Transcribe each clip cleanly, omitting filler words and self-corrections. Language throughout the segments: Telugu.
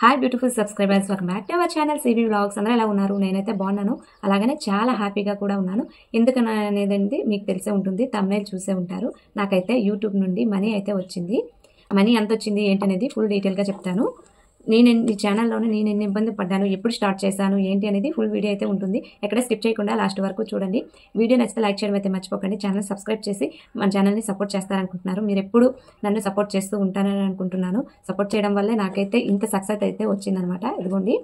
Hi beautiful subscribers, welcome back to our channel CV vlogs. అందరూ ఎలా ఉన్నారు? నేనైతే బాగున్నాను, అలాగనే చాలా హ్యాపీగా కూడా ఉన్నాను. ఎందుకని అనేది మీకు తెలిసే ఉంటుంది, థంబ్నెయిల్ చూసే ఉంటారు. నాకైతే యూట్యూబ్ నుండి మనీ అయితే వచ్చింది. మనీ ఎంత వచ్చింది ఏంటి అనేది ఫుల్ డీటెయిల్గా చెప్తాను. ఈ ఛానల్లోనే నేను ఎన్ని ఇబ్బంది పడ్డాను, ఎప్పుడు స్టార్ట్ చేశాను ఏంటి అనేది ఫుల్ వీడియో అయితే ఉంటుంది. ఎక్కడ స్కిప్ చేయకుండా లాస్ట్ వరకు చూడండి. వీడియో నచ్చితే లైక్ చేయడం అయితే మర్చిపోకండి. ఛానల్ సబ్స్క్రైబ్ చేసి మన ఛానల్ని సపోర్ట్ చేస్తారనుకుంటున్నారు. మీరు ఎప్పుడు నన్ను సపోర్ట్ చేస్తూ ఉంటానని అనుకుంటున్నాను. సపోర్ట్ చేయడం వల్లే నాకైతే ఇంత సక్సెస్ అయితే వచ్చిందనమాట. ఇదిగోండి,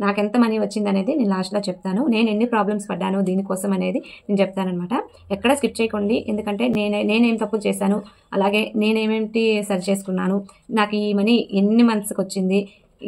నాకు ఎంత మనీ వచ్చింది అనేది నేను లాస్ట్లో చెప్తాను. నేను ఎన్ని ప్రాబ్లమ్స్ పడ్డాను దీనికోసం అనేది నేను చెప్తానమాట. ఎక్కడ స్కిప్ చేయకండి, ఎందుకంటే నేనేం తప్పులు చేశాను, అలాగే నేనేమేంటి సరి చేసుకున్నాను, నాకు ఈ మనీ ఎన్ని మంత్స్కి వచ్చింది,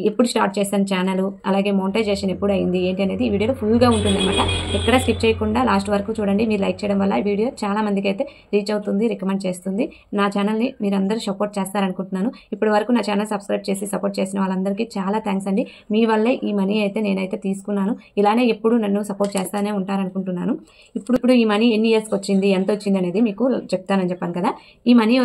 ఎప్పుడు స్టార్ట్ చేశాను ఛానల్, అలాగే మోనిటైజేషన్ ఎప్పుడు అయింది ఏంటి అనేది ఈ వీడియోలో ఫుల్గా ఉంటుందన్నమాట. ఎక్కడ స్కిప్ చేయకుండా లాస్ట్ వరకు చూడండి. మీరు లైక్ చేయడం వల్ల ఈ వీడియో చాలా మందికి అయితే రీచ్ అవుతుంది, రికమెండ్ చేస్తుంది. నా ఛానల్ని మీరు అందరూ సపోర్ట్ చేస్తారనుకుంటున్నాను. ఇప్పటి వరకు నా ఛానల్ సబ్స్క్రైబ్ చేసి సపోర్ట్ చేసిన వాళ్ళందరికీ చాలా థ్యాంక్స్ అండి. మీ వల్లే ఈ మనీ అయితే నేనైతే తీసుకున్నాను. ఇలానే ఎప్పుడు నన్ను సపోర్ట్ చేస్తానే ఉంటారనుకుంటున్నాను. ఇప్పుడు ఈ మనీ ఎన్ని ఇయర్స్కి వచ్చింది, ఎంత వచ్చింది అనేది మీకు చెప్తానని చెప్పాను కదా. ఈ మనీ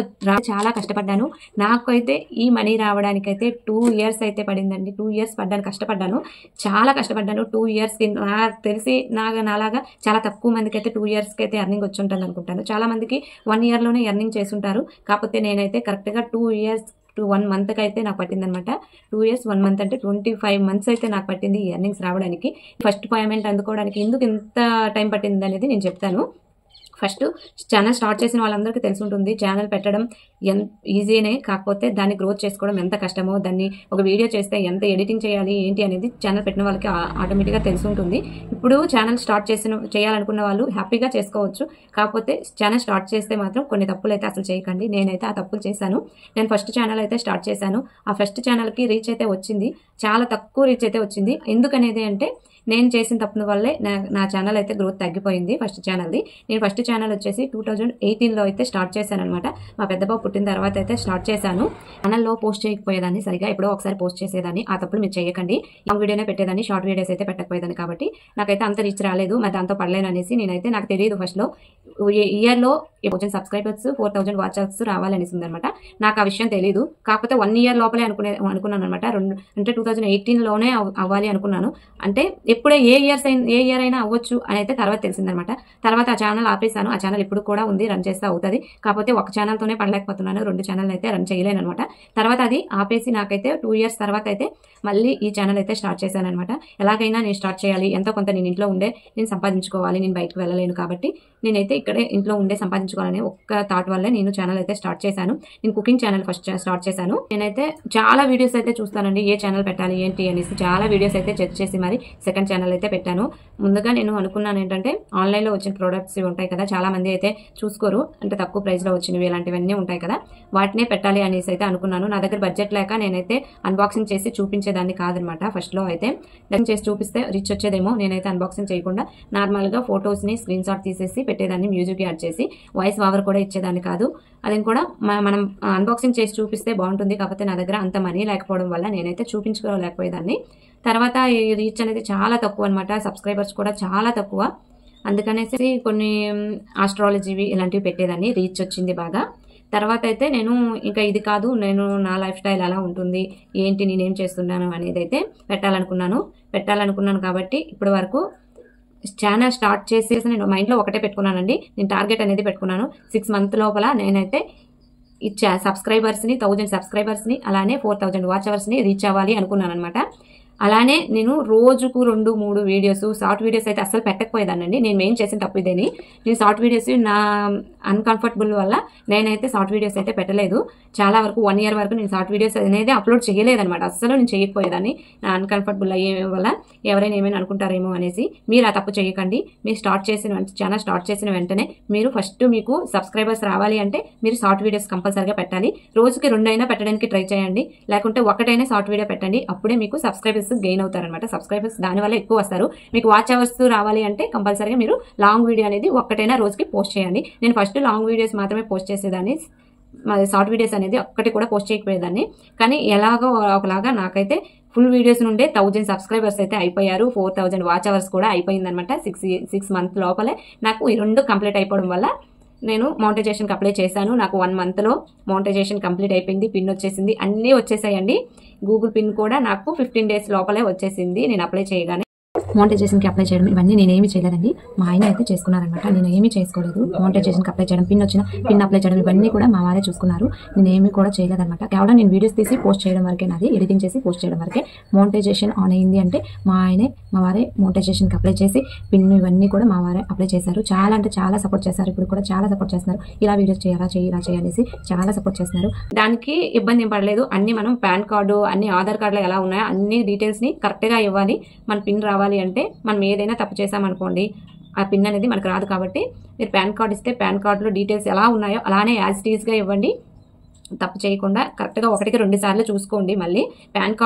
చాలా కష్టపడ్డాను. నాకైతే ఈ మనీ రావడానికైతే 2 years అయితే పడిందండి. 2 years పడ్డాను, కష్టపడ్డాను, చాలా కష్టపడ్డాను. 2 yearsకి నాకు తెలిసి నాలాగా చాలా తక్కువ మందికి అయితే 2 yearsకి అయితే ఎర్నింగ్ వచ్చి ఉంటుంది అనుకుంటాను. చాలా మందికి 1 yearలోనే ఎర్నింగ్ చేసుంటారు. కాకపోతే నేనైతే కరెక్ట్గా 2 years to 1 monthకి అయితే నాకు పట్టింది అనమాట. 2 years 1 month అంటే 25 months అయితే నాకు పట్టింది ఈ ఎర్నింగ్స్ రావడానికి. ఫస్ట్ పేమెంట్ అందుకోవడానికి ఎందుకు ఎంత టైం పట్టింది అనేది నేను చెప్తాను. ఫస్ట్ ఛానల్ స్టార్ట్ చేసిన వాళ్ళందరికీ తెలిసి ఉంటుంది, ఛానల్ పెట్టడం ఎంత ఈజీనే, కాకపోతే దాన్ని గ్రోత్ చేసుకోవడం ఎంత కష్టమో, దాన్ని ఒక వీడియో చేస్తే ఎంత ఎడిటింగ్ చేయాలి ఏంటి అనేది ఛానల్ పెట్టిన వాళ్ళకి ఆటోమేటిక్గా తెలిసి ఉంటుంది. ఇప్పుడు ఛానల్ స్టార్ట్ చేయాలనుకున్న వాళ్ళు హ్యాపీగా చేసుకోవచ్చు. కాకపోతే ఛానల్ స్టార్ట్ చేస్తే మాత్రం కొన్ని తప్పులు అయితే అసలు చేయకండి. నేనైతే ఆ తప్పులు చేశాను. నేను ఫస్ట్ ఛానల్ అయితే స్టార్ట్ చేశాను. ఆ ఫస్ట్ ఛానల్కి రీచ్ అయితే వచ్చింది, చాలా తక్కువ రీచ్ అయితే వచ్చింది. ఎందుకనేది అంటే నేను చేసిన తప్పుల వల్లే నా ఛానల్ అయితే గ్రోత్ తగ్గిపోయింది. ఫస్ట్ ఛానల్ది నేను ఫస్ట్ ఛానల్ వచ్చేసి 2018లో అయితే స్టార్ట్ చేశాను అనమాట. మా పెద్ద బాబు పుట్టిన తర్వాత అయితే స్టార్ట్ చేశాను. ఛానల్లో పోస్ట్ చేయకపోయేదాన్ని, సరిగా ఎప్పుడో ఒకసారి పోస్ట్ చేసేదాన్ని. ఆ తప్పులు మీరు చేయకండి. లాంగ్ వీడియోనే పెట్టేదాన్ని, షార్ట్ వీడియోస్ అయితే పెట్టకపోయేదాన్ని. కాబట్టి నాకైతే అంత రీచ్ రాలేదు, మరి దాంతో పడలేను అనేసి నేనైతే, నాకు తెలియదు ఫస్ట్లో ఇయర్లో 1000 సబ్స్క్రైబర్స్ 4000 వాచ్ అవర్స్ రావాలనేసి ఉందనమాట. నాకు ఆ విషయం తెలియదు. కాకపోతే 1 year లోపలే అనుకున్నాను అనమాట. అంటే 2018లోనే అవ్వాలి అనుకున్నాను. అంటే ఎప్పుడే ఏ ఇయర్ అయినా అవ్వచ్చు అని అయితే తర్వాత తెలిసిందనమాట. తర్వాత ఆ ఛానల్ ఆపేసాను. ఆ ఛానల్ ఇప్పుడు కూడా ఉంది, రన్ చేస్తే అవుతుంది. కాకపోతే ఒక ఛానల్తోనే పడలేకపోతున్నాను, 2 ఛానల్ అయితే రన్ చేయలేను అనమాట. తర్వాత అది ఆపేసి నాకైతే 2 years తర్వాత అయితే మళ్ళీ ఈ ఛానల్ అయితే స్టార్ట్ చేశాను అనమాట. ఎలాగైనా నేను స్టార్ట్ చేయాలి, ఎంతో కొంత నేను ఇంట్లో ఉండే నేను సంపాదించుకోవాలి, నేను బయటకు వెళ్ళలేను కాబట్టి నేనైతే ఇక్కడే ఇంట్లో ఉండే సంపాదించుకోవాలని ఒక్క థాట్ వల్లే నేను ఛానల్ అయితే స్టార్ట్ చేశాను. నేను కుకింగ్ ఛానల్ ఫస్ట్ స్టార్ట్ చేశాను. నేనైతే చాలా వీడియోస్ అయితే చూస్తానండి, ఏ ఛానల్ పెట్టాలి ఏంటి అనేసి చాలా వీడియోస్ అయితే చెక్ చేసి మరి సెకండ్ ఛానల్ అయితే పెట్టాను. ముందుగా నేను అనుకున్నాను ఏంటంటే, ఆన్లైన్లో వచ్చిన ప్రోడక్ట్స్ ఉంటాయి కదా, చాలా మంది అయితే చూసుకోరు, అంటే తక్కువ ప్రైస్లో వచ్చినవి ఇలాంటివన్నీ ఉంటాయి కదా, వాటినే పెట్టాలి అనేసి అయితే అనుకున్నాను. నా దగ్గర బడ్జెట్ లేక నేనైతే అన్బాక్సింగ్ చేసి చూపించేదాన్ని కాదనమాట. ఫస్ట్లో అయితే చేసి చూపిస్తే రీచ్ వచ్చేదేమో, నేనైతే అన్బాక్సింగ్ చేయకుండా నార్మల్గా ఫొటోస్ని స్క్రీన్ షాట్ తీసేసి పెట్టేదాన్ని, మ్యూజిక్ యాడ్ చేసి వాయిస్ ఓవర్ కూడా ఇచ్చేదాన్ని కాదు. అది కూడా మనం అన్బాక్సింగ్ చేసి చూపిస్తే బాగుంటుంది. కాకపోతే నా దగ్గర అంత మనీ లేకపోవడం వల్ల నేనైతే చూపించుకోలేకపోయేదాన్ని. తర్వాత ఈ రీచ్ అనేది చాలా తక్కువ అనమాట, సబ్స్క్రైబర్స్ కూడా చాలా తక్కువ. అందుకనేసి కొన్ని ఆస్ట్రాలజీవి ఇలాంటివి పెట్టేదాన్ని, రీచ్ వచ్చింది బాగా. తర్వాత అయితే నేను ఇంకా ఇది కాదు, నేను నా లైఫ్ స్టైల్ అలా ఉంటుంది ఏంటి, నేనేం చేస్తున్నాను అనేది అయితే పెట్టాలనుకున్నాను. కాబట్టి ఇప్పటి వరకు ఛానల్ స్టార్ట్ చేసేసి నేను మైండ్లో ఒకటే పెట్టుకున్నానండి. నేను టార్గెట్ అనేది పెట్టుకున్నాను, 6 months లోపల నేనైతే సబ్స్క్రైబర్స్ని 1000 సబ్స్క్రైబర్స్ని అలానే 4000 వాచ్ అవర్స్ని రీచ్ అవ్వాలి అనుకున్నాను అనమాట. అలానే నేను రోజుకు 2-3 వీడియోస్, షార్ట్ వీడియోస్ అయితే అస్సలు పెట్టకపోయేదానండి. నేను మెయిన్ చేసిన తప్పు ఇదేని, నేను షార్ట్ వీడియోస్ నా అన్కంఫర్టబుల్ వల్ల నేనైతే షార్ట్ వీడియోస్ అయితే పెట్టలేదు. చాలా వరకు 1 year వరకు నేను షార్ట్ వీడియోస్ అనేది అప్లోడ్ చేయలేదనమాట. అస్సలు నేను చేయకపోయేదాన్ని, నా అన్కంఫర్టబుల్ అయ్యే వల్ల ఎవరైనా ఏమైనా అనుకుంటారేమో అనేసి. మీరు ఆ తప్పు చేయకండి. మీరు ఛానల్ స్టార్ట్ చేసిన వెంటనే మీరు ఫస్ట్ మీకు సబ్స్క్రైబర్స్ రావాలి అంటే మీరు షార్ట్ వీడియోస్ కంపల్సరీగా పెట్టాలి. రోజుకి 2 అయినా పెట్టడానికి ట్రై చేయండి, లేకుంటే ఒకటైనా షార్ట్ వీడియో పెట్టండి. అప్పుడే మీకు సబ్స్క్రైబర్స్ గెయిన్ అవుతారనమాట. సబ్స్క్రైబర్స్ దానివల్ల ఎక్కువ వస్తారు. మీకు వాచ్ అవర్స్ రావాలి అంటే కంపల్సరీగా మీరు లాంగ్ వీడియో అనేది ఒక్కటైనా రోజుకి పోస్ట్ చేయండి. నేను ఫస్ట్ లాంగ్ వీడియోస్ మాత్రమే పోస్ట్ చేసేదాన్ని, షార్ట్ వీడియోస్ అనేది ఒక్కటి కూడా పోస్ట్ చేయకపోయేదాన్ని. కానీ ఎలాగో ఒకలాగా నాకైతే ఫుల్ వీడియోస్ నుండే 1000 సబ్స్క్రైబర్స్ అయితే అయిపోయారు, 4000 వాచ్ అవర్స్ కూడా అయిపోయిందనమాట. 6 months లోపలే నాకు ఈ 2 కంప్లీట్ అయిపోవడం వల్ల నేను మోనిటైజేషన్కి అప్లై చేశాను. నాకు 1 monthలో మోనిటైజేషన్ కంప్లీట్ అయిపోయింది, పిన్ వచ్చేసింది, అన్నీ వచ్చేసాయండి. గూగుల్ పిన్ కూడా నాకు 15 డేస్ లోపలే వచ్చేసింది నేను అప్లై చేయగానే. మోనిటైజేషన్కి అప్లై చేయడం ఇవన్నీ నేను ఏమీ చేయలేదండి, మా ఆయన అయితే చేసుకున్నారనమాట. నేను ఏమీ చేసుకోలేదు. మోనిటైజేషన్కి అప్లై చేయడం, పిన్ అప్లై చేయడం ఇవన్నీ కూడా మా వారే చూసుకున్నారు. నేను ఏమీ కూడా చేయలేదన్నమాట. కేవలం నేను వీడియోస్ తీసి పోస్ట్ చేయడం వరకే, నాది ఎడిటింగ్ చేసి పోస్ట్ చేయడం వరకే. మోనిటైజేషన్ ఆన్ అయింది అంటే మా వారే మోనిటైజేషన్కి అప్లై చేసి పిన్ ఇవన్నీ కూడా మా వారే అప్లై చేశారు. చాలా అంటే చాలా సపోర్ట్ చేశారు. ఇప్పుడు కూడా చాలా సపోర్ట్ చేస్తున్నారు. ఇలా వీడియోస్ చేయాలా ఇలా చేయాలనేసి చాలా సపోర్ట్ చేస్తున్నారు. దానికి ఇబ్బంది ఏం పడలేదు. అన్ని మనం పాన్ కార్డు అన్ని ఆధార్ కార్డులో ఎలా ఉన్నాయో అన్ని డీటెయిల్స్ని కరెక్ట్గా ఇవ్వాలి. మన పిన్ రావాలి అంటే మనం ఏదైనా తప్పు చేసామనుకోండి ఆ పిన్ అనేది మనకు రాదు. కాబట్టి మీరు పాన్ కార్డు ఇస్తే పాన్ కార్డులో డీటెయిల్స్ ఎలా ఉన్నాయో అలానే యాజ్ ఇట్ ఈస్గా ఇవ్వండి. తప్పు చేయకుండా కరెక్ట్గా 1కి 2 సార్లు చూసుకోండి. మళ్ళీ పాన్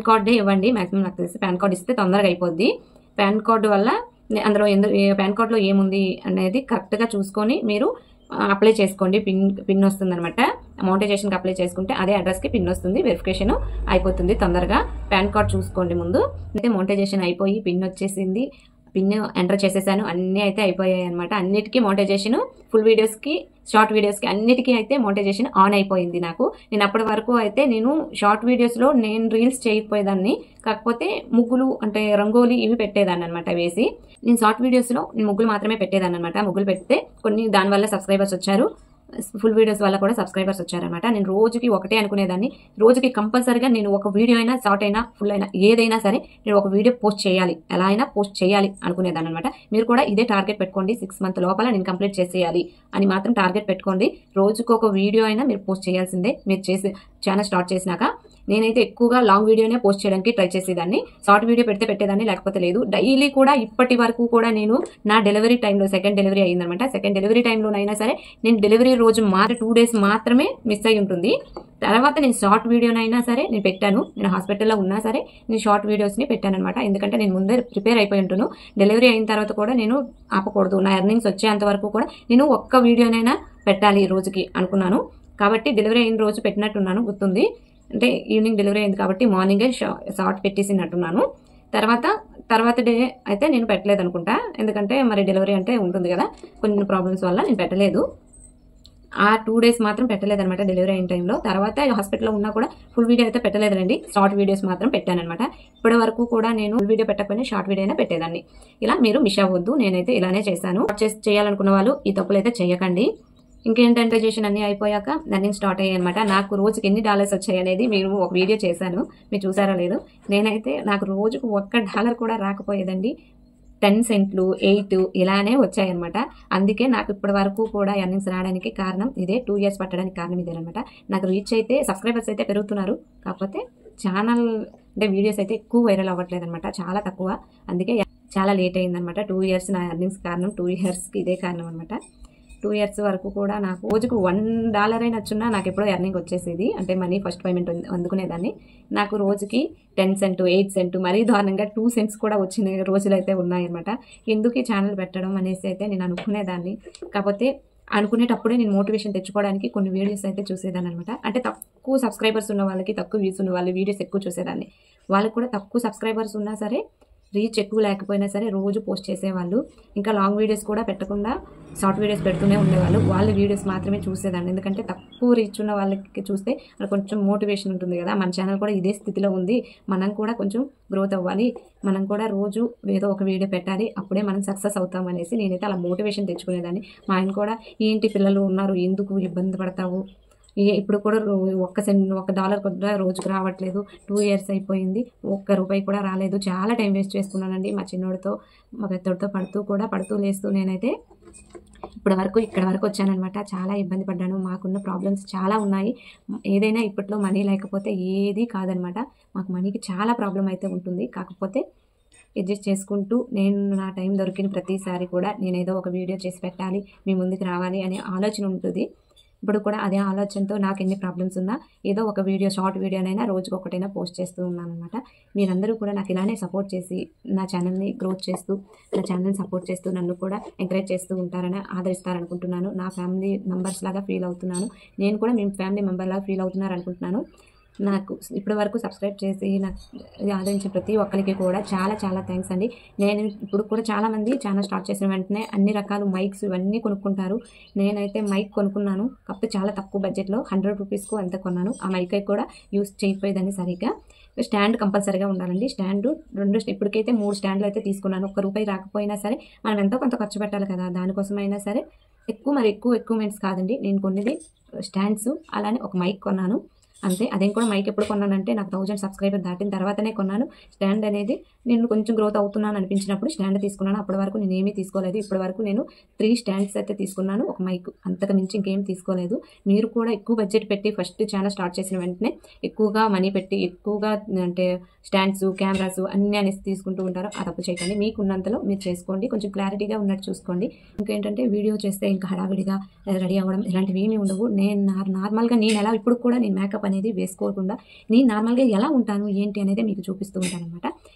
కార్డే ఇవ్వండి. మ్యాక్సిమం నాకు తెలిసి పాన్ కార్డు ఇస్తే తొందరగా అయిపోద్ది. పాన్ కార్డు వల్ల అందులో పాన్ కార్డులో ఏముంది అనేది కరెక్ట్గా చూసుకొని మీరు అప్లై చేసుకోండి. పిన్ వస్తుంది అనమాట. మోనిటైజేషన్కి అప్లై చేసుకుంటే అదే అడ్రస్కి పిన్ వస్తుంది. వెరిఫికేషన్ అయిపోతుంది తొందరగా. పాన్ కార్డ్ చూసుకోండి ముందు. అయితే మోనిటైజేషన్ అయిపోయి పిన్ వచ్చేసింది. పిన్ ఎంటర్ చేసేసాను. అన్నీ అయితే అయిపోయాయి అనమాట. అన్నిటికీ మోనిటైజేషన్ ఫుల్ వీడియోస్కి షార్ట్ వీడియోస్కి అన్నిటికీ అయితే మోనిటైజేషన్ ఆన్ అయిపోయింది నాకు. నేను అప్పటి వరకు అయితే నేను షార్ట్ వీడియోస్లో నేను రీల్స్ చేయకపోయేదాన్ని. కాకపోతే ముగ్గులు అంటే రంగోలీ ఇవి పెట్టేదాన్ని అనమాట. వేసి నేను షార్ట్ వీడియోస్లో నేను ముగ్గులు మాత్రమే పెట్టేదాన్ని అనమాట. ముగ్గులు పెడితే కొన్ని దానివల్ల సబ్స్క్రైబర్స్ వచ్చారు. ఫుల్ వీడియోస్ వల్ల కూడా సబ్స్క్రైబర్స్ వచ్చారనమాట. నేను రోజుకి ఒకటే అనుకునేదాన్ని, రోజుకి కంపల్సరీగా నేను ఒక వీడియో అయినా షార్ట్ అయినా ఫుల్ అయినా ఏదైనా సరే నేను ఒక వీడియో పోస్ట్ చేయాలి, ఎలా అయినా పోస్ట్ చేయాలి అనుకునేదాన్ని అనమాట. మీరు కూడా ఇదే టార్గెట్ పెట్టుకోండి. 6 మంత్ లోపల నేను కంప్లీట్ చేసేయాలి అని మాత్రం టార్గెట్ పెట్టుకోండి. రోజుకు ఒక వీడియో అయినా మీరు పోస్ట్ చేయాల్సిందే. మీరు చేసి ఛానల్ స్టార్ట్ చేసినాక నేనైతే ఎక్కువగా లాంగ్ వీడియోనే పోస్ట్ చేయడానికి ట్రై చేసేదాన్ని. షార్ట్ వీడియో పెట్టేదాన్ని, లేకపోతే లేదు. డైలీ కూడా ఇప్పటి వరకు కూడా నేను నా డెలివరీ టైంలో సెకండ్ డెలివరీ అయ్యిందనమాట. సెకండ్ డెలివరీ టైంలోనైనా సరే నేను డెలివరీ రోజు 2 డేస్ మాత్రమే మిస్ అయి ఉంటుంది. తర్వాత నేను షార్ట్ వీడియోనైనా సరే నేను పెట్టాను. నేను హాస్పిటల్లో ఉన్నా సరే నేను షార్ట్ వీడియోస్ని పెట్టాను అనమాట. ఎందుకంటే నేను ముందే ప్రిపేర్ అయిపోయి ఉంటాను. డెలివరీ అయిన తర్వాత కూడా నేను ఆపకూడదు. నా ఎర్నింగ్స్ వచ్చేంత వరకు కూడా నేను ఒక్క వీడియోనైనా పెట్టాలి రోజుకి అనుకున్నాను. కాబట్టి డెలివరీ అయిన రోజు పెట్టినట్టున్నాను, గుర్తుంది. అంటే ఈవినింగ్ డెలివరీ అయింది కాబట్టి మార్నింగే షార్ట్ పెట్టేసినట్టున్నాను. తర్వాత డే అయితే నేను పెట్టలేదు అనుకుంటా. ఎందుకంటే మరి డెలివరీ అంటే ఉంటుంది కదా, కొన్ని ప్రాబ్లమ్స్ వల్ల నేను పెట్టలేదు. ఆ 2 డేస్ మాత్రం పెట్టలేదనమాట డెలివరీ అయిన టైంలో. తర్వాత హాస్పిటల్లో ఉన్నా కూడా ఫుల్ వీడియో అయితే పెట్టలేదండి. షార్ట్ వీడియోస్ మాత్రం పెట్టానమాట. ఇప్పటి వరకు కూడా నేను ఫుల్ వీడియో పెట్టకపోయినా షార్ట్ వీడియో అయినా పెట్టేదాన్ని. ఇలా మీరు మిస్ అవ్వద్దు. నేనైతే ఇలానే చేశాను. చేయాలనుకున్న వాళ్ళు ఈ తప్పులు అయితే చేయకండి. ఇంకేంటంటే అన్ని అయిపోయాక రన్నింగ్ స్టార్ట్ అయ్యాయి అనమాట. నాకు రోజుకి ఎన్ని డాలర్స్ వచ్చాయి అనేది మీరు ఒక వీడియో చేశాను, మీరు చూసారో లేదు. నేనైతే నాకు రోజుకు $1 కూడా రాకపోయేదండి. 10 సెంట్లు 8 ఇలానే వచ్చాయన్నమాట. అందుకే నాకు ఇప్పటి వరకు కూడా ఎర్నింగ్స్ రావడానికి కారణం ఇదే. 2 ఇయర్స్ పట్టడానికి కారణం ఇదేనమాట. నాకు రీచ్ అయితే సబ్స్క్రైబర్స్ అయితే పెరుగుతున్నారు, కాకపోతే ఛానల్ అంటే వీడియోస్ అయితే ఎక్కువ వైరల్ అవ్వట్లేదు అనమాట, చాలా తక్కువ. అందుకే చాలా లేట్ అయిందనమాట. 2 ఇయర్స్ నా ఎర్నింగ్స్ కారణం, 2 ఇయర్స్కి ఇదే కారణం అనమాట. 2 ఇయర్స్ వరకు కూడా నాకు రోజుకు $1 అయినా వచ్చున్నా నాకు ఎప్పుడో ఎర్నింగ్ వచ్చేసేది. అంటే మనీ ఫస్ట్ పేమెంట్ అందుకునేదాన్ని. నాకు రోజుకి 10 సెంట్ 8 సెంట్ మరీ దారుణంగా 2 సెంట్స్ కూడా వచ్చిన రోజులు అయితే ఉన్నాయన్నమాట. ఎందుకు ఈ ఛానల్ పెట్టడం అనేసి అయితే నేను అనుకునేదాన్ని. కాకపోతే అనుకునేటప్పుడే నేను మోటివేషన్ తెచ్చుకోవడానికి కొన్ని వీడియోస్ అయితే చూసేదాన్ని అనమాట. అంటే తక్కువ సబ్స్క్రైబర్స్ ఉన్న వాళ్ళకి, తక్కువ వ్యూస్ ఉన్న వాళ్ళు వీడియోస్ ఎక్కువ చూసేదాన్ని. వాళ్ళకి కూడా తక్కువ సబ్స్క్రైబర్స్ ఉన్నా సరే, రీచ్ ఎక్కువ లేకపోయినా సరే రోజు పోస్ట్ చేసేవాళ్ళు. ఇంకా లాంగ్ వీడియోస్ కూడా పెట్టకుండా షార్ట్ వీడియోస్ పెడుతూనే ఉండేవాళ్ళు. వాళ్ళ వీడియోస్ మాత్రమే చూసేదాన్ని. ఎందుకంటే తక్కువ రీచ్ ఉన్న వాళ్ళకి చూస్తే కొంచెం మోటివేషన్ ఉంటుంది కదా, మన ఛానల్ కూడా ఇదే స్థితిలో ఉంది, మనం కూడా కొంచెం గ్రోత్ అవ్వాలి, మనం కూడా రోజు ఏదో ఒక వీడియో పెట్టాలి, అప్పుడే మనం సక్సెస్ అవుతాం అనేసి నేనైతే అలా మోటివేషన్ తెచ్చుకునేదాన్ని. మా ఆయన కూడా ఏంటి పిల్లలు ఉన్నారు, ఎందుకు ఇబ్బంది పడతావు, ఇప్పుడు కూడా $1 కూడా రోజుకు రావట్లేదు, 2 ఇయర్స్ అయిపోయింది, ₹1 కూడా రాలేదు, చాలా టైం వేస్ట్ చేసుకున్నానండి మా చిన్నోడితో మా పెద్దోడితో పడుతూ లేస్తూ నేనైతే ఇక్కడ వరకు వచ్చానమాట. చాలా ఇబ్బంది పడ్డాను. మాకున్న ప్రాబ్లమ్స్ చాలా ఉన్నాయి. ఏదైనా ఇప్పట్లో మనీ లేకపోతే ఏది కాదనమాట. మాకు మనీకి చాలా ప్రాబ్లం అయితే ఉంటుంది. కాకపోతే అడ్జస్ట్ చేసుకుంటూ నేను నా టైం దొరికిన ప్రతిసారి కూడా నేనేదో ఒక వీడియో చేసి పెట్టాలి, మీ ముందుకు రావాలి అనే ఆలోచన ఉంటుంది. ఇప్పుడు కూడా అదే ఆలోచనతో నాకు ఎన్ని ప్రాబ్లమ్స్ ఉన్నా ఏదో ఒక వీడియో, షార్ట్ వీడియోనైనా రోజుకి ఒకటైనా పోస్ట్ చేస్తూ ఉన్నాను అనమాట. మీరందరూ కూడా నాకు ఇలానే సపోర్ట్ చేసి నా ఛానల్ని గ్రోత్ చేస్తూ, నా ఛానల్ని సపోర్ట్ చేస్తూ నన్ను కూడా ఎంకరేజ్ చేస్తూ ఉంటారని ఆదరిస్తారనుకుంటున్నాను. నా ఫ్యామిలీ మెంబర్స్ లాగా ఫీల్ అవుతున్నాను. నేను కూడా మీ ఫ్యామిలీ మెంబర్ లాగా ఫీల్ అవుతున్నారు అనుకుంటున్నాను. నాకు ఇప్పటి వరకు సబ్స్క్రైబ్ చేసి నాకు ఆదరించిన ప్రతి ఒక్కరికి కూడా చాలా చాలా థ్యాంక్స్ అండి. నేను ఇప్పుడు కూడా చాలామంది ఛానల్ స్టార్ట్ చేసిన వెంటనే అన్ని రకాల మైక్స్ ఇవన్నీ కొనుక్కుంటారు. నేనైతే మైక్ కొనుక్కున్నాను, కాకపోతే చాలా తక్కువ బడ్జెట్లో 100 రూపీస్కు ఎంత కొన్నాను. ఆ మైక్ కూడా యూస్ చేయకపోయేదాన్ని సరిగ్గా. స్టాండ్ కంపల్సరీగా ఉండాలండి. స్టాండ్ ఇప్పటికైతే 3 స్టాండ్లు అయితే తీసుకున్నాను. ₹1 రాకపోయినా సరే మనం ఎంతో కొంత ఖర్చు పెట్టాలి కదా, దానికోసమైనా సరే ఎక్కువ కాదండి. నేను కొన్నది స్టాండ్స్, అలానే ఒక మైక్ కొన్నాను అంతే. అదేం కూడా మైక్ ఎప్పుడు కొన్నానంటే నాకు 1000 సబ్స్క్రైబర్ దాటిన తర్వాతనే కొన్నాను. స్టాండ్ అనేది నేను కొంచెం గ్రోత్ అవుతున్నాను అనిపించినప్పుడు స్టాండ్ తీసుకున్నాను. అప్పటి వరకు నేను ఏమీ తీసుకోలేదు. ఇప్పటి వరకు నేను 3 స్టాండ్స్ అయితే తీసుకున్నాను, ఒక మైక్, అంతకు మించి ఇంకేం తీసుకోలేదు. మీరు కూడా ఎక్కువ బడ్జెట్ పెట్టి ఫస్ట్ ఛానల్ స్టార్ట్ చేసిన వెంటనే ఎక్కువగా మనీ పెట్టి ఎక్కువగా అంటే స్టాండ్స్, కెమెరాస్ అన్నీ అనేసి తీసుకుంటూ ఉంటారు. ఆ తప్పు చేయకండి. మీకున్నంతలో మీరు చేసుకోండి, కొంచెం క్లారిటీగా ఉన్నట్టు చూసుకోండి. ఇంకేంటంటే వీడియో చేస్తే ఇంకా హడావిడిగా రెడీ అవ్వడం ఇలాంటివి ఏమీ ఉండవు. నేను నార్మల్గా నేను ఎలా ఇప్పుడు కూడా నేను మేకప్ అనేది వేసుకోకుండా నేను నార్మల్గా ఎలా ఉంటాను ఏంటి అనేది మీకు చూపిస్తూ ఉంటాను అనమాట.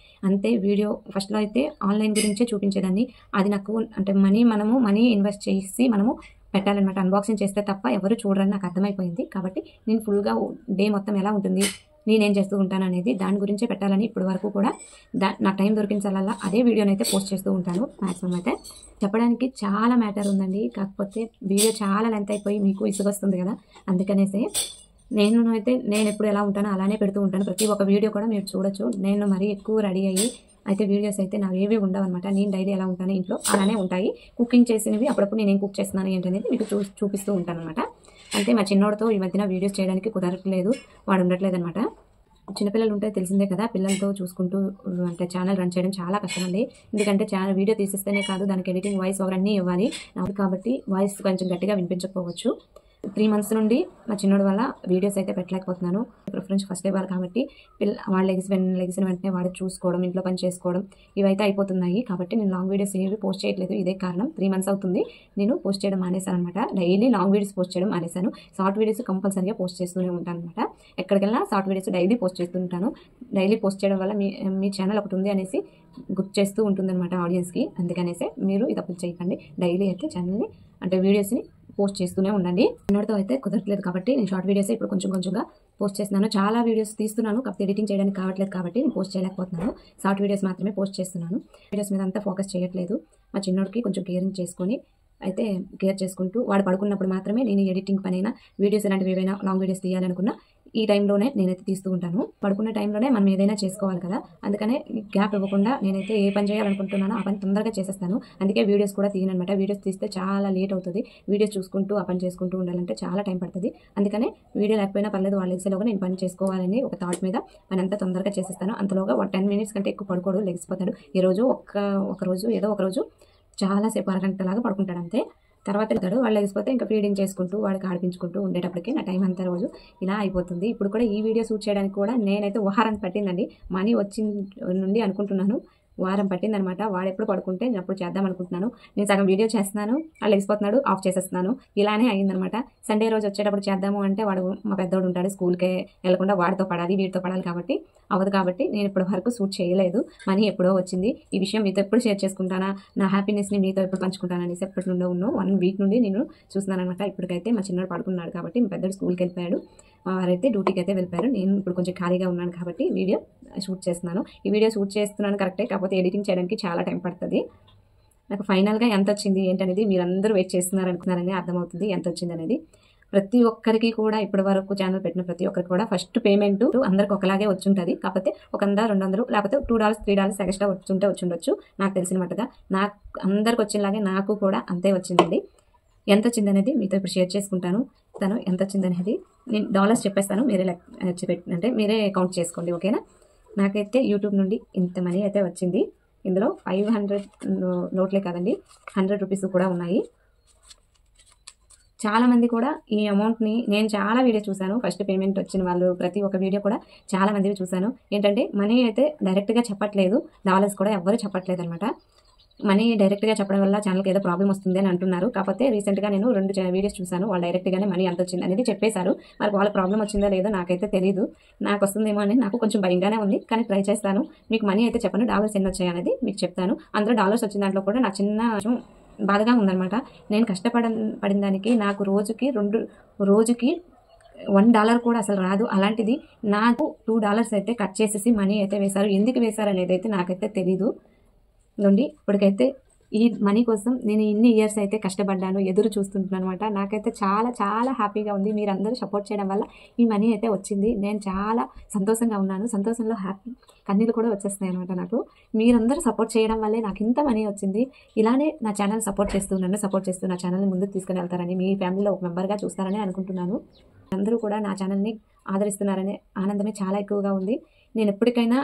అంతే. వీడియో ఫస్ట్లో అయితే ఆన్లైన్ గురించే చూపించేదాన్ని. అది నాకు అంటే మనీ ఇన్వెస్ట్ చేసి మనము పెట్టాలన్నమాట. అన్బాక్సింగ్ చేస్తే తప్ప ఎవరు చూడరని నాకు అర్థమైపోయింది. కాబట్టి నేను ఫుల్గా డే మొత్తం ఎలా ఉంటుంది, నేనేం చేస్తూ ఉంటాను అనేది దాని గురించే పెట్టాలని ఇప్పటి వరకు కూడా నాకు టైం దొరికించాలల్లా అదే వీడియోని అయితే పోస్ట్ చేస్తూ ఉంటాను. మ్యాక్సిమం అయితే చెప్పడానికి చాలా మ్యాటర్ ఉందండి, కాకపోతే వీడియో చాలా లెంత్ అయిపోయి మీకు విసుగొస్తుంది కదా, అందుకనేసి నేను ఎప్పుడు ఎలా ఉంటానో అలానే పెడుతూ ఉంటాను. ప్రతి ఒక్క వీడియో కూడా మీరు చూడొచ్చు. నేను మరీ ఎక్కువ రెడీ అయ్యి అయితే వీడియోస్ అయితే నావి ఏవి ఉండవన్నమాట. నేను డైలీ ఎలా ఉంటాను ఇంట్లో అలానే ఉంటాయి. కుకింగ్ చేసినవి అప్పుడప్పుడు నేను ఏం కుక్ చేస్తున్నాను ఏంటనేది మీకు చూపిస్తూ ఉంటాను అనమాట. అంతే. మా చిన్నోడితో ఈ మధ్యన వీడియోస్ చేయడానికి కుదరట్లేదు, వాడు ఉండట్లేదు అనమాట. చిన్నపిల్లలు ఉంటే తెలిసిందే కదా, పిల్లలతో చూసుకుంటూ అంటే ఛానల్ రన్ చేయడం చాలా కష్టం అండి. ఎందుకంటే వీడియో తీసిస్తేనే కాదు, దానికి ఎడిటింగ్, వాయిస్ ఓవర్ అన్నీ ఇవ్వాలి కాబట్టి వాయిస్ కొంచెం గట్టిగా వినిపించకపోవచ్చు. 3 months నుండి మా చిన్నోడు వల్ల వీడియోస్ అయితే పెట్టలేకపోతున్నాను. ప్రిఫరెన్స్ ఫస్ట్ ఇవ్వాలి కాబట్టి వాళ్ళు లెగిసిన వెంటనే వాడు చూసుకోవడం, ఇంట్లో పని చేసుకోవడం ఇవైతే అయిపోతున్నాయి. కాబట్టి నేను లాంగ్ వీడియోస్ ఏవి పోస్ట్ చేయట్లేదు. ఇదే కారణం. 3 months అవుతుంది నేను పోస్ట్ చేయడం మానేశాను అనమాట. డైలీ లాంగ్ వీడియోస్ పోస్ట్ చేయడం మానేశాను. షార్ట్ వీడియోస్ కంపల్సరీగా పోస్ట్ చేస్తూనే ఉంటాను అనమాట. ఎక్కడికెళ్ళినా షార్ట్ వీడియోస్ డైలీ పోస్ట్ చేస్తుంటాను. డైలీ పోస్ట్ చేయడం వల్ల మీ ఛానల్ ఒకటి ఉంది అనేసి గుర్తు చేస్తూ ఉంటుందన్నమాట ఆడియన్స్కి. అందుకనేసే మీరు ఇది అప్పుడు చేయకండి. డైలీ అయితే ఛానల్ని అంటే వీడియోస్ని పోస్ట్ చేస్తూనే ఉండండి. చిన్నోడితో అయితే కుదరట్లేదు కాబట్టి నేను షార్ట్ వీడియోస్ ఇప్పుడు కొంచెంగా పోస్ట్ చేస్తున్నాను. చాలా వీడియోస్ తీస్తున్నాను, కాకపోతే ఎడిటింగ్ చేయడానికి కావట్లేదు కాబట్టి నేను పోస్ట్ చేయలేకపోతున్నాను. షార్ట్ వీడియోస్ మాత్రమే పోస్ట్ చేస్తున్నాను. వీడియోస్ మీద అంతా ఫోకస్ చేయట్లేదు. మా చిన్నోడికి కొంచెం కేర్ చేసుకుంటూ వాడు పడుకున్నప్పుడు మాత్రమే నేను ఎడిటింగ్ పనైనా వీడియోస్ ఇలాంటివి ఏవైనా లాంగ్ వీడియోస్ తీయాలనుకున్నా ఈ టైంలోనే నేనైతే తీస్తూ ఉంటాను. పడుకున్న టైంలోనే మనం ఏదైనా చేసుకోవాలి కదా, అందుకనే గ్యాప్ ఇవ్వకుండా నేనైతే ఏ పని చేయాలనుకుంటున్నానో ఆ పని తొందరగా చేసేస్తాను. అందుకే వీడియోస్ కూడా తీయనమాట. వీడియోస్ తీస్తే చాలా లేట్ అవుతుంది. వీడియోస్ చూసుకుంటూ ఆ పని చేసుకుంటూ ఉండాలంటే చాలా టైం పడుతుంది. అందుకనే వీడియో లేకపోయినా పర్లేదు, వాళ్ళు లెగిసేలోగా నేను పని చేసుకోవాలని ఒక థాట్ మీద పని అంతా తొందరగా చేసేస్తాను. అంతలోగా 10 minutes కంటే ఎక్కువ పడుకోడు, లెగిసిపోతాడు. ఈరోజు ఏదో ఒక రోజు చాలాసేపు అరగంటలాగా పడుకుంటాడు అంతే. తర్వాత వాళ్ళు లెగిసిపోతే ఇంకా ఫీడింగ్ చేసుకుంటూ వాడికి ఆడిపించుకుంటూ ఉండేటప్పటికి నా టైం అంతా రోజు ఇలా అయిపోతుంది. ఇప్పుడు కూడా ఈ వీడియో షూట్ చేయడానికి కూడా నేనైతే వారం పట్టిందండి. మనీ నుండి అనుకుంటున్నాను వారం పట్టిందనమాట. వాడు ఎప్పుడు పడుకుంటే నేను అప్పుడు చేద్దాం అనుకుంటున్నాను. నేను సగం వీడియో చేస్తున్నాను, వాళ్ళు లెగిసిపోతున్నాడు, ఆఫ్ చేసేస్తున్నాను. ఇలానే అయ్యిందనమాట. సండే రోజు వచ్చేటప్పుడు చేద్దాము అంటే వాడు మా పెద్దోడు ఉంటాడు, స్కూల్కే వెళ్లకుండా వీడితో పడాలి కాబట్టి అవ్వదు. కాబట్టి నేను ఇప్పటి వరకు షూట్ చేయలేదు. మనీ ఎప్పుడో వచ్చింది. ఈ విషయం మీతో ఎప్పుడు షేర్ చేసుకుంటానా, నా హ్యాపీనెస్ని మీతో ఎప్పుడు పంచుకుంటాను అనేసి ఎప్పటి నుండో 1 week నుండి నేను చూస్తున్నాను అనమాట. ఇప్పటికైతే మా చిన్నోడు పడుకున్నాడు కాబట్టి మా పెద్దోడు స్కూల్కి వెళ్ళిపోయాడు, వారైతే డ్యూటీకి అయితే వెళ్ళిపోయారు. నేను ఇప్పుడు కొంచెం ఖాళీగా ఉన్నాను కాబట్టి వీడియో షూట్ చేస్తున్నాను. ఈ వీడియో షూట్ చేస్తున్నాను కరెక్టే, కాకపోతే ఎడిటింగ్ చేయడానికి చాలా టైం పడుతుంది. నాకు ఫైనల్గా ఎంత వచ్చింది ఏంటనేది మీరందరూ వెయిట్ చేస్తున్నారని అర్థమవుతుంది. ఎంత వచ్చింది అనేది ప్రతి ఒక్కరికి కూడా ఇప్పటి వరకు ఛానల్ పెట్టిన ప్రతి ఒక్కరికి కూడా ఫస్ట్ పేమెంట్ అందరికి ఒకలాగే వచ్చుంటుంది. కాకపోతే 100, 200 లేకపోతే $2, $3 ఎక్స్ట్రా వచ్చుండొచ్చు. నాకు తెలిసిన మట్టుగా నాకు అందరికి వచ్చినలాగే నాకు కూడా అంతే వచ్చిందండి. ఎంత వచ్చింది అనేది మీతో ఇప్పుడు షేర్ చేసుకుంటాను. ఎంత వచ్చింది అనేది నేను డాలర్స్ చెప్పేస్తాను, మీరే కౌంట్ చేసుకోండి, ఓకేనా. నాకైతే యూట్యూబ్ నుండి ఇంత మనీ అయితే వచ్చింది. ఇందులో 500 నోట్లే కాదండి, 100 రూపీస్ కూడా ఉన్నాయి. చాలామంది కూడా ఈ అమౌంట్ని నేను చాలా వీడియో చూశాను. ఫస్ట్ పేమెంట్ వచ్చిన వాళ్ళు ప్రతి ఒక్క వీడియో కూడా చాలా మందివి చూశాను. ఏంటంటే మనీ అయితే డైరెక్ట్గా చెప్పట్లేదు, డాలర్స్ కూడా ఎవ్వరు చెప్పట్లేదు అనమాట. మనీ డైరెక్ట్గా చెప్పడం వల్ల ఛానల్కి ఏదో ప్రాబ్లం వస్తుంది అని అంటున్నారు. కాకపోతే రీసెంట్గా నేను 2 వీడియోస్ చూశాను, వాళ్ళు డైరెక్ట్గానే మనీ ఎంత వచ్చింది అనేది చెప్పేశారు. మరి వాళ్ళ ప్రాబ్లం వచ్చిందో లేదో నాకైతే తెలియదు. నాకు వస్తుందేమో అని నాకు కొంచెం భయంగానే ఉంది, కానీ ట్రై చేస్తాను. మీకు మనీ అయితే చెప్పను, డాలర్స్ ఎన్ని వచ్చాయి అనేది మీకు చెప్తాను. అందులో డాలర్స్ వచ్చిన దాంట్లో కూడా నాకు చిన్న బాధగా ఉందన్నమాట. నేను పడిన దానికి నాకు రోజుకి $1 కూడా అసలు రాదు. అలాంటిది నాకు $2 అయితే కట్ చేసేసి మనీ అయితే వేశారు. ఎందుకు వేశారు అనేది అయితే నాకైతే తెలీదు. నుండి ఇప్పటికైతే ఈ మనీ కోసం నేను ఇన్ని ఇయర్స్ అయితే కష్టపడ్డాను, ఎదురు చూస్తుంటున్నాను అనమాట. నాకైతే చాలా చాలా హ్యాపీగా ఉంది. మీరందరూ సపోర్ట్ చేయడం వల్ల ఈ మనీ అయితే వచ్చింది. నేను చాలా సంతోషంగా ఉన్నాను. సంతోషంలో హ్యాపీ కన్నీళ్ళు కూడా వచ్చేస్తున్నాయి అనమాట నాకు. మీరందరూ సపోర్ట్ చేయడం వల్లే నాకు ఇంత మనీ వచ్చింది. ఇలానే నా ఛానల్ సపోర్ట్ చేస్తూ నా ఛానల్ని ముందుకు తీసుకుని వెళ్తారని, మీ ఫ్యామిలీలో ఒక మెంబర్గా చూస్తారని అనుకుంటున్నాను. అందరూ కూడా నా ఛానల్ని ఆదరిస్తున్నారనే ఆనందమే చాలా ఎక్కువగా ఉంది. నేను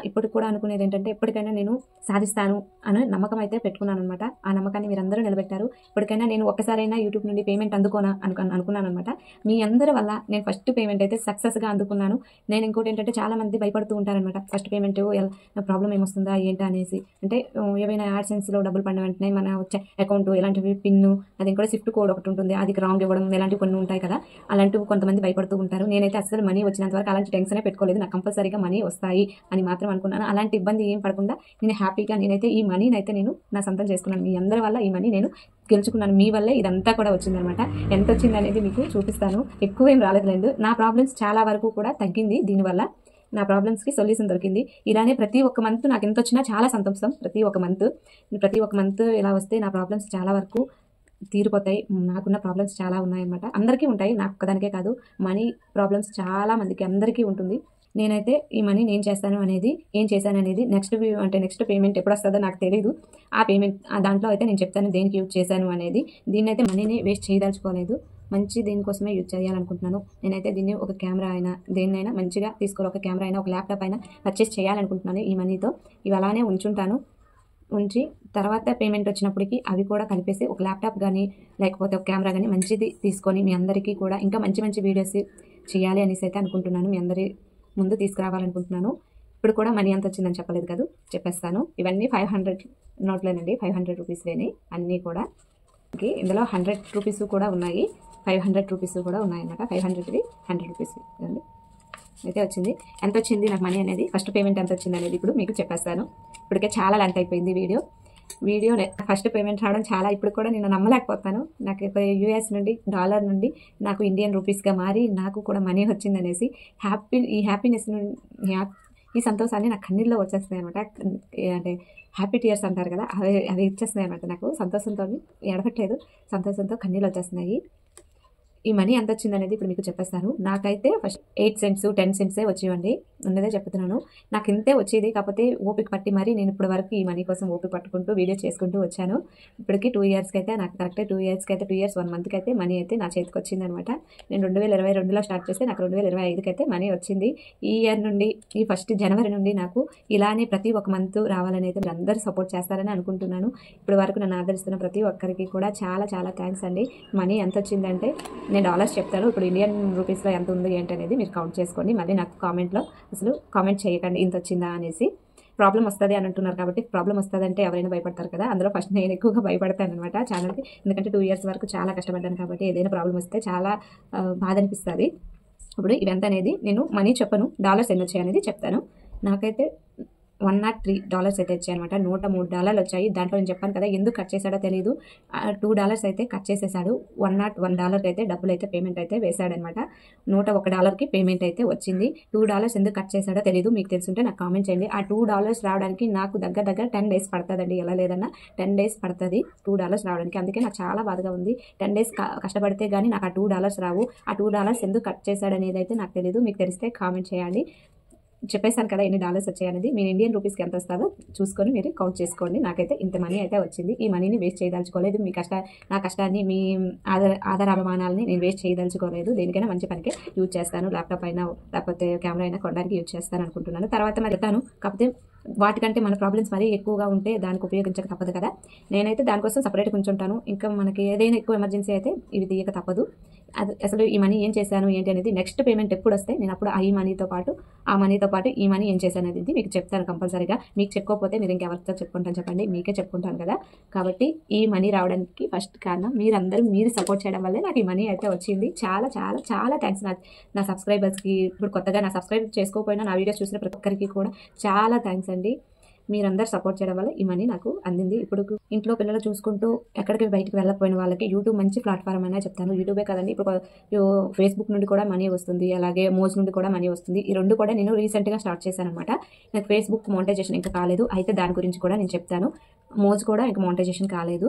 ఇప్పటికి కూడా అనుకునేది ఏంటంటే, ఎప్పటికైనా నేను సాధిస్తాను అనే నమ్మకం అయితే పెట్టుకున్నాను అనమాట. ఆ నమ్మకాన్ని మీరందరూ నిలబెట్టారు. ఇప్పటికైనా నేను ఒక్కసారైనా యూట్యూబ్ నుండి పేమెంట్ అనుకున్నాను అనమాట. మీ అందరి వల్ల నేను ఫస్ట్ పేమెంట్ అయితే సక్సెస్గా అందుకున్నాను. నేను ఇంకోటి ఏంటంటే, చాలా మంది భయపడుతూ ఉంటారనమాట. ఫస్ట్ పేమెంట్ ప్రాబ్లం ఏమొస్తుందా ఏంటా అనేసి. అంటే ఏవైనా యాడ్సెన్స్లో డబ్బులు పడిన వెంటనే మన వచ్చే అకౌంట్ ఇలాంటివి పిన్ను, అది కూడా స్విఫ్ట్ కోడ్ ఒకటి ఉంటుంది, అది రాంగ్ ఇవ్వడం, ఇలాంటివి కొన్ని ఉంటాయి కదా. అలాంటివి కొంతమంది భయపడుతూ ఉంటారు. నేనైతే అసలు మనీ వచ్చినంత వరకు అలాంటి టెన్షనే పెట్టుకోలేదు. నాకు కంపల్సరీగా మనీ వస్తాయి అని మాత్రం అనుకున్నాను. అలాంటి ఇబ్బంది ఏం పడకుండా నేను హ్యాపీగా నేనైతే ఈ మనీని అయితే నేను నా సొంతం చేసుకున్నాను. మీ అందరి వల్ల ఈ మనీ నేను గెలుచుకున్నాను. మీ వల్లే ఇదంతా కూడా వచ్చిందనమాట. ఎంత వచ్చింది అనేది మీకు చూపిస్తాను. ఎక్కువ ఏం రాలేదు. నా ప్రాబ్లమ్స్ చాలా వరకు కూడా తగ్గింది. దీనివల్ల నా ప్రాబ్లమ్స్కి సొల్యూషన్ దొరికింది. ఇలానే ప్రతి ఒక్క మంత్ నాకు ఎంత వచ్చినా చాలా సంతోషం. ప్రతి ఒక్క మంత్ ఇలా వస్తే నా ప్రాబ్లమ్స్ చాలా వరకు తీరిపోతాయి. నాకున్న ప్రాబ్లమ్స్ చాలా ఉన్నాయన్నమాట. అందరికీ ఉంటాయి, నాకు ఒక్కదానికే కాదు. మనీ ప్రాబ్లమ్స్ చాలా మందికి అందరికీ ఉంటుంది. నేనైతే ఈ మనీ నేను చేస్తాను అనేది, ఏం చేశాను అనేది నెక్స్ట్ పేమెంట్ ఎప్పుడు వస్తుందో నాకు తెలియదు. ఆ పేమెంట్ దాంట్లో అయితే నేను చెప్తాను దేనికి యూజ్ చేశాను అనేది. దీన్నైతే మనీని వేస్ట్ చేయదలుచుకోలేదు. మంచి దేనికోసమే యూజ్ చేయాలనుకుంటున్నాను. నేనైతే దీన్ని ఒక కెమెరా అయినా దేన్నైనా మంచిగా తీసుకోవాలి. ఒక కెమెరా అయినా ఒక ల్యాప్టాప్ అయినా పర్చేస్ చేయాలనుకుంటున్నాను ఈ మనీతో. ఇవి అలానే ఉంచి తర్వాత పేమెంట్ వచ్చినప్పటికీ అవి కూడా కలిపేసి ఒక ల్యాప్టాప్ కానీ లేకపోతే ఒక కెమెరా కానీ మంచిది తీసుకొని మీ అందరికీ కూడా ఇంకా మంచి మంచి వీడియోస్ చేయాలి అనేసి అయితే అనుకుంటున్నాను. మీ అందరి ముందు తీసుకురావాలనుకుంటున్నాను. ఇప్పుడు కూడా మనీ ఎంత వచ్చిందని చెప్పలేదు కదా, చెప్పేస్తాను. ఇవన్నీ 500 నోట్లేనండి, 500 రూపీస్లేని అన్నీ కూడా. ఇందులో 100 రూపీస్ కూడా ఉన్నాయి, 500 రూపీస్ కూడా ఉన్నాయన్నమాట. 500వి 100 రూపీస్ అండి అయితే వచ్చింది. ఎంత వచ్చింది నాకు మనీ అనేది, ఫస్ట్ పేమెంట్ ఎంత వచ్చింది అనేది ఇప్పుడు మీకు చెప్పేస్తాను. ఇప్పటికే చాలా లెంత్ అయిపోయింది వీడియో ఫస్ట్ పేమెంట్ రావడం చాలా, ఇప్పుడు కూడా నేను నమ్మలేకపోతాను. నాకు US నుండి డాలర్ నుండి నాకు ఇండియన్ రూపీస్గా మారి నాకు కూడా మనీ వచ్చిందనేసి ఈ హ్యాపీనెస్ ఈ సంతోషాన్ని నాకు కన్నీళ్ళలో వచ్చేస్తున్నాయి అనమాట. అంటే హ్యాపీ టీయర్స్ అంటారు కదా, అవి ఇచ్చేస్తున్నాయి అనమాట. నాకు సంతోషంతో ఎడగట్లేదు, సంతోషంతో కన్నీళ్ళు వచ్చేస్తున్నాయి. ఈ మనీ ఎంత వచ్చింది అనేది ఇప్పుడు మీకు చెప్పేస్తాను. నాకైతే ఫస్ట్ 8 సెంట్స్ 10 సెంట్సే వచ్చేవండి, ఉన్నదే చెప్తున్నాను. నాకు ఇంతే వచ్చేది, కాకపోతే ఓపిక పట్టి మరి నేను ఇప్పటి వరకు ఈ మనీ కోసం ఓపిక పట్టుకుంటూ వీడియో చేసుకుంటూ వచ్చాను. ఇప్పటికి 2 ఇయర్స్కి అయితే నాకు కరెక్ట్గా 2 ఇయర్స్ 1 మంత్కి అయితే మనీ అయితే నా చేతికి వచ్చిందనమాట. నేను 2022లో స్టార్ట్ చేస్తే నాకు 2025కి అయితే మనీ వచ్చింది. ఈ ఇయర్ నుండి, ఈ ఫస్ట్ జనవరి నుండి నాకు ఇలానే ప్రతి ఒక్క మంత్ రావాలని అయితే మీరు అందరూ సపోర్ట్ చేస్తారని అనుకుంటున్నాను. ఇప్పటి వరకు నన్ను ఆదరిస్తున్న ప్రతి ఒక్కరికి కూడా చాలా చాలా థ్యాంక్స్ అండి. మనీ ఎంత వచ్చిందంటే నేను డాలర్స్ చెప్తాను, ఇప్పుడు ఇండియన్ రూపీస్లో ఎంత ఉంది ఏంటి అనేది మీరు కౌంట్ చేసుకోండి. మళ్ళీ నాకు కామెంట్లో అసలు కామెంట్ చేయకండి ఇంత వచ్చిందా అనేసి. ప్రాబ్లం వస్తుంది అని అంటున్నారు కాబట్టి, ప్రాబ్లం వస్తుంది అంటే ఎవరైనా భయపడతారు కదా, అందులో ఫస్ట్ నేను ఎక్కువగా భయపడతాను అనమాట ఛానల్కి. ఎందుకంటే 2 ఇయర్స్ వరకు చాలా కష్టపడ్డాను కాబట్టి ఏదైనా ప్రాబ్లం వస్తే చాలా బాధ అనిపిస్తుంది. ఇప్పుడు ఇవంతా అనేది నేను మనీ చెప్పను, డాలర్స్ ఎన్ని వచ్చాయి అనేది చెప్తాను. నాకైతే $103 అయితే వచ్చాయనమాట. $103 వచ్చాయి. దాంట్లో నేను చెప్పాను కదా ఎందుకు కట్ చేశాడో తెలియదు. $2 అయితే కట్ చేసేసాడు. $101 అయితే డబ్బులు అయితే పేమెంట్ అయితే వేశాడనమాట. $101కి పేమెంట్ అయితే వచ్చింది. $2 ఎందుకు కట్ చేశాడో తెలియదు, మీకు తెలుసుంటే నాకు కామెంట్ చేయండి. ఆ $2 రావడానికి నాకు దగ్గర 10 డేస్ పడుతుందండి. ఎలా లేదన్నా 10 డేస్ పడుతుంది $2 రావడానికి. అందుకే నాకు చాలా బాధగా ఉంది. 10 డేస్ కష్టపడితే కానీ నాకు ఆ $2 రావు. ఆ $2 ఎందుకు కట్ చేశాడనేది అయితే నాకు తెలియదు, మీకు తెలిస్తే కామెంట్ చేయండి. చెప్పేశాను కదా ఎన్ని డాలర్స్ వచ్చాయనేది. మీరు ఇండియన్ రూపీస్కి ఎంత వస్తుందో చూసుకొని మీరు కౌంట్ చేసుకోండి. నాకైతే ఇంత మనీ అయితే వచ్చింది. ఈ మనీని వేస్ట్ చేయదలుచుకోలేదు. నా కష్టాన్ని, మీ ఆధారాభిమానాలని నేను వేస్ట్ చేయదలుచుకోలేదు. దేనికైనా మంచి పనికి యూజ్ చేస్తాను. ల్యాప్టాప్ అయినా లేకపోతే కెమెరా అయినా కొనడానికి యూజ్ చేస్తాను అనుకుంటున్నాను. తర్వాత మరి చెప్తాను. కాకపోతే వాటికంటే మన ప్రాబ్లమ్స్ మరీ ఎక్కువగా ఉంటే దానికి ఉపయోగించక తప్పదు కదా. నేనైతే దానికోసం సపరేట్గా ఉంచుంటాను. ఇంకా మనకి ఏదైనా ఎక్కువ ఎమర్జెన్సీ అయితే ఇవి తీయక తప్పదు. అది అసలు ఈ మనీ ఏం చేశాను ఏంటి అనేది నెక్స్ట్ పేమెంట్ ఎప్పుడు వస్తే నేను అప్పుడు ఆ మనీతో పాటు ఈ మనీ ఏం చేశాను అనేది మీకు చెప్తాను కంపల్సరీగా. మీకు చెప్పుకోకపోతే మీరు ఇంకెవరితో చెప్పుకుంటాను చెప్పండి, మీకే చెప్పుకుంటాను కదా. కాబట్టి ఈ మనీ రావడానికి ఫస్ట్ కారణం మీరు సపోర్ట్ చేయడం వల్లే నాకు ఈ మనీ అయితే వచ్చింది. చాలా చాలా చాలా థ్యాంక్స్ నా సబ్స్క్రైబర్స్కి. ఇప్పుడు కొత్తగా నా సబ్స్క్రైబ్ చేసుకోకపోయినా నా వీడియోస్ చూసిన ప్రతి ఒక్కరికి కూడా చాలా థ్యాంక్స్ అండి. మీరందరూ సపోర్ట్ చేయడం వల్ల ఈ మనీ నాకు అందింది. ఇప్పుడు ఇంట్లో పిల్లలు చూసుకుంటూ ఎక్కడికి బయటికి వెళ్ళకపోయిన వాళ్ళకి యూట్యూబ్ మంచి ప్లాట్ఫామ్ అనే చెప్తాను. యూట్యూబే కదండి, ఇప్పుడు ఫేస్బుక్ నుండి కూడా మనీ వస్తుంది, అలాగే మోజ్ నుండి కూడా మనీ వస్తుంది. ఈ రెండు కూడా నేను రీసెంట్గా స్టార్ట్ చేశాను అనమాట. నాకు ఫేస్బుక్ మోనిటైజేషన్ ఇంకా కాలేదు, అయితే దాని గురించి కూడా నేను చెప్తాను. మోజ్ కూడా ఇంకా మోనిటైజేషన్ కాలేదు.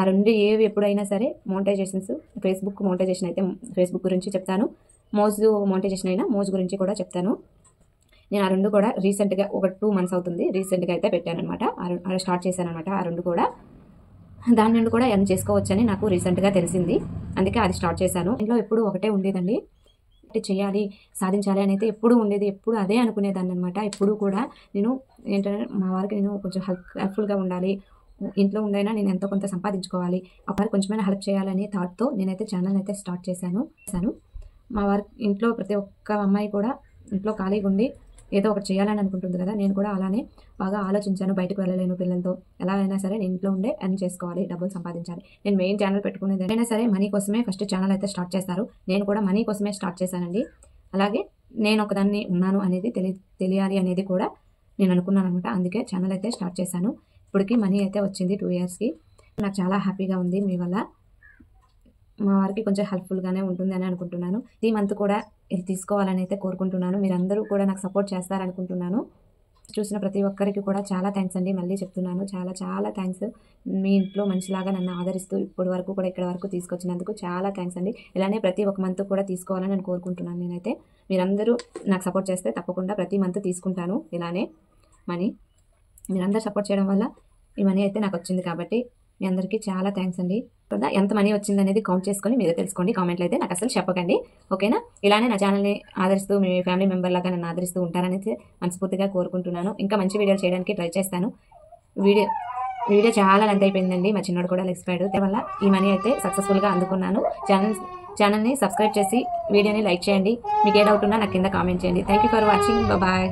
ఆ రెండు ఏవి ఎప్పుడైనా సరే మోనిటైజేషన్స్, ఫేస్బుక్ మోనిటైజేషన్ అయితే ఫేస్బుక్ గురించి చెప్తాను, మోజ్ మోనిటైజేషన్ అయినా మోజ్ గురించి కూడా చెప్తాను. నేను ఆ రెండు కూడా రీసెంట్గా ఒక 2 months అవుతుంది, రీసెంట్గా అయితే పెట్టానమాట, స్టార్ట్ చేశానమాట. ఆ రెండు కూడా దాని నుండి కూడా ఎర్న్ చేసుకోవచ్చని నాకు రీసెంట్గా తెలిసింది, అందుకే అది స్టార్ట్ చేశాను. ఇంట్లో ఎప్పుడు ఒకటే ఉండేదండి, చేయాలి సాధించాలి అని అయితే ఎప్పుడు ఉండేది, ఎప్పుడు అదే అనుకునేదాన్ని అనమాట. ఎప్పుడు కూడా నేను ఏంటంటే మా వారికి నేను కొంచెం హెల్ప్ఫుల్గా ఉండాలి, ఇంట్లో ఉండైనా నేను ఎంతో కొంత సంపాదించుకోవాలి, ఆ వారికి కొంచెమైనా హెల్ప్ చేయాలనే థాట్తో నేనైతే ఛానల్ అయితే స్టార్ట్ చేశాను. మా వారి ఇంట్లో ప్రతి ఒక్క అమ్మాయి కూడా ఇంట్లో ఖాళీగా ఉండి ఏదో ఒకటి చేయాలని అనుకుంటుంది కదా, నేను కూడా అలానే బాగా ఆలోచించాను. బయటకు వెళ్ళలేను పిల్లలతో, ఎలా అయినా సరే నేను ఇంట్లో ఉండే ఎర్న్ చేసుకోవాలి, డబ్బులు సంపాదించాలి. నేను మెయిన్ ఛానల్ పెట్టుకునేది అయినా సరే మనీ కోసమే ఫస్ట్ ఛానల్ అయితే స్టార్ట్ చేస్తారు. నేను కూడా మనీ కోసమే స్టార్ట్ చేశానండి. అలాగే నేను ఒకదాన్ని ఉన్నాను అనేది తెలియాలి అనేది కూడా నేను అనుకున్నాను అనమాట, అందుకే ఛానల్ అయితే స్టార్ట్ చేశాను. ఇప్పటికి మనీ అయితే వచ్చింది 2 yearsకి. నాకు చాలా హ్యాపీగా ఉంది. మీ వల్ల మా వారికి కొంచెం హెల్ప్ఫుల్గానే ఉంటుంది అని అనుకుంటున్నాను. ఈ మంత్ కూడా ఇది తీసుకోవాలని అయితే కోరుకుంటున్నాను. మీరందరూ కూడా నాకు సపోర్ట్ చేస్తారనుకుంటున్నాను. చూసిన ప్రతి ఒక్కరికి కూడా చాలా థ్యాంక్స్ అండి, మళ్ళీ చెప్తున్నాను, చాలా చాలా థ్యాంక్స్. మీ ఇంట్లో మనిషిలాగా నన్ను ఆదరిస్తూ ఇప్పటి వరకు కూడా ఇక్కడ వరకు తీసుకొచ్చినందుకు చాలా థ్యాంక్స్ అండి. ఇలానే ప్రతి ఒక్క మంత్ కూడా తీసుకోవాలని నేను కోరుకుంటున్నాను. నేనైతే మీరందరూ నాకు సపోర్ట్ చేస్తే తప్పకుండా ప్రతి మంత్ తీసుకుంటాను ఇలానే మనీ. మీరందరూ సపోర్ట్ చేయడం వల్ల ఈ మనీ అయితే నాకు వచ్చింది కాబట్టి మీ అందరికీ చాలా థ్యాంక్స్ అండి. ఎంత మనీ వచ్చింది అనేది కౌంట్ చేసుకొని మీరే తెలుసుకోండి, కామెంట్లో అయితే నాకు అసలు చెప్పకండి, ఓకేనా? ఇలానే నా ఛానల్ని ఆదరిస్తూ మీ ఫ్యామిలీ మెంబర్ లాగా నన్ను ఆదరిస్తూ ఉంటారని మనస్ఫూర్తిగా కోరుకుంటున్నాను. ఇంకా మంచి వీడియోలు చేయడానికి ట్రై చేస్తాను. వీడియో చాలా లెంత్ అయిపోయిందండి, మా చిన్నోడు కూడా ఎక్స్పైర్డ్ వల్ల ఈ మనీ అయితే సక్సెస్ఫుల్గా అందుకున్నాను. ఛానల్ని సబ్స్క్రైబ్ చేసి వీడియోని లైక్ చేయండి. మీకు ఏ డౌట్ ఉన్నా నాకు కింద కామెంట్ చేయండి. Thank you for watching, bye.